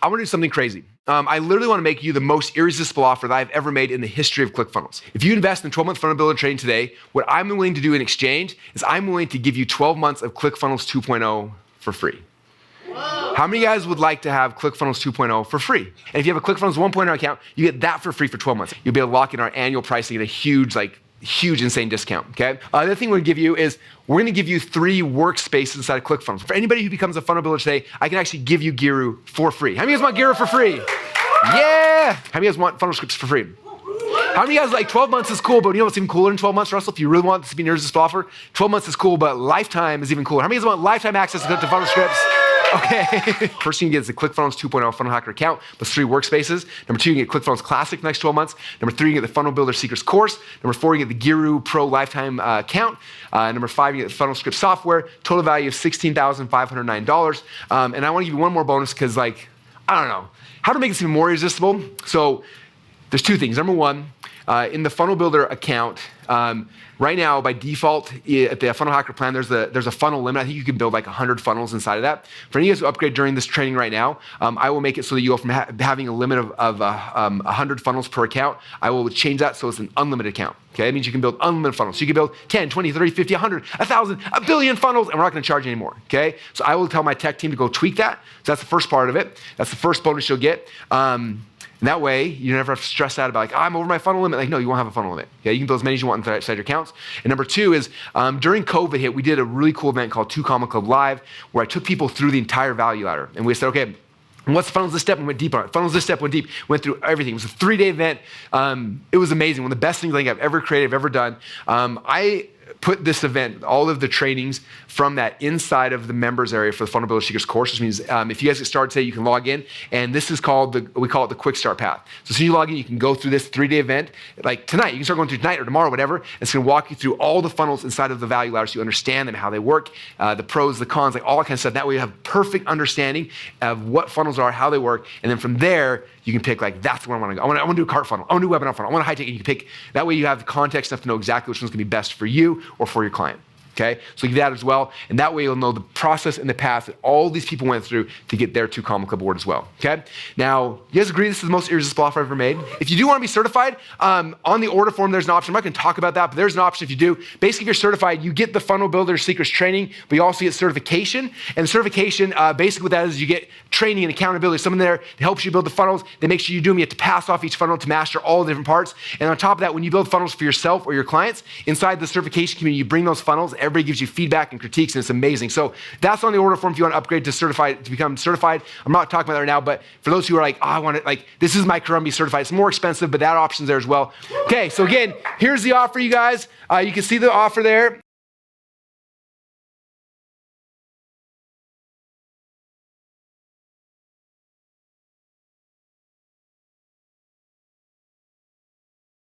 I want to do something crazy. I literally want to make you the most irresistible offer that I've ever made in the history of ClickFunnels. If you invest in 12-month funnel builder training today, what I'm willing to do in exchange is I'm willing to give you 12 months of ClickFunnels 2.0 for free. How many of you guys would like to have ClickFunnels 2.0 for free? And if you have a ClickFunnels 1.0 account, you get that for free for 12 months. You'll be able to lock in our annual pricing at a huge, insane discount, okay? The other thing we're gonna give you is we're gonna give you 3 workspaces inside of ClickFunnels. For anybody who becomes a funnel builder today, I can actually give you Giru for free. How many of you guys want Giru for free? Yeah! How many of you guys want funnel scripts for free? How many of you guys 12 months is cool, but you know what's even cooler than 12 months, Russell? If you really want this to be an irresistible offer, 12 months is cool, but lifetime is even cooler. How many of you guys want lifetime access to funnel scripts? Okay. First thing you get is the ClickFunnels 2.0 Funnel Hacker account plus 3 workspaces. Number 2, you get ClickFunnels Classic next 12 months. Number 3, you get the Funnel Builder Secrets course. Number 4, you get the Giru Pro lifetime account. Number 5, you get the Funnel Script software. Total value of $16,509. And I want to give you one more bonus because, I don't know, how to make this even more irresistible. So there's 2 things. Number 1, in the Funnel Builder account, right now, by default, at the Funnel Hacker plan, there's a funnel limit. I think you can build 100 funnels inside of that. For any of you guys who upgrade during this training right now, I will make it so that you go from having a limit of 100 funnels per account, I will change that so it's an unlimited account. Okay, that means you can build unlimited funnels. So you can build 10, 20, 30, 50, 100, 1,000, a billion funnels, and we're not gonna charge you anymore, okay? So I will tell my tech team to go tweak that. So that's the first part of it. That's the first bonus you'll get. And that way, you never have to stress out about I'm over my funnel limit. No, you won't have a funnel limit. Okay, you can build as many as you want inside your accounts. And number 2 is during COVID hit, we did a really cool event called 2 Comma Club Live, where I took people through the entire value ladder. And we said, okay, what's funnels this step? And went deep on it. Funnels this step, went deep, went through everything. It was a 3-day event. It was amazing. One of the best things I've ever created, I've ever done. I put this event, all of the trainings from that inside of the members area for the Funnel Builder Secrets course, which means if you guys get started today, you can log in, and this is called we call it the quick start path. So as soon as you log in, you can go through this 3-day event, tonight, you can start going through tonight or tomorrow, whatever. It's gonna walk you through all the funnels inside of the value ladder so you understand them, how they work, the pros, the cons, all that kind of stuff. That way you have perfect understanding of what funnels are, how they work, and then from there, you can pick that's where I wanna go. I wanna do a cart funnel, I wanna do a webinar funnel, I want a high ticket, and you can pick, that way you have the context enough to know exactly which one's gonna be best for you or for your client. Okay, so give that as well, and that way you'll know the process and the path that all these people went through to get their 2 Comma Club award as well. Okay, now you guys agree this is the most irresistible offer I've ever made? If you do want to be certified, on the order form there's an option. I'm not going to talk about that, but there's an option if you do. Basically, if you're certified, you get the Funnel Builder Secrets training, but you also get certification. And certification, basically what that is, you get training and accountability. Someone there that helps you build the funnels. They make sure you do them. You have to pass off each funnel to master all the different parts. And on top of that, when you build funnels for yourself or your clients, inside the certification community, you bring those funnels. Everybody gives you feedback and critiques, and it's amazing. So that's on the order form if you want to upgrade to become certified. I'm not talking about that right now, but for those who are I want it, this is my career, I'm be certified. It's more expensive, but that option's there as well. Okay, so again, here's the offer, you guys. You can see the offer there.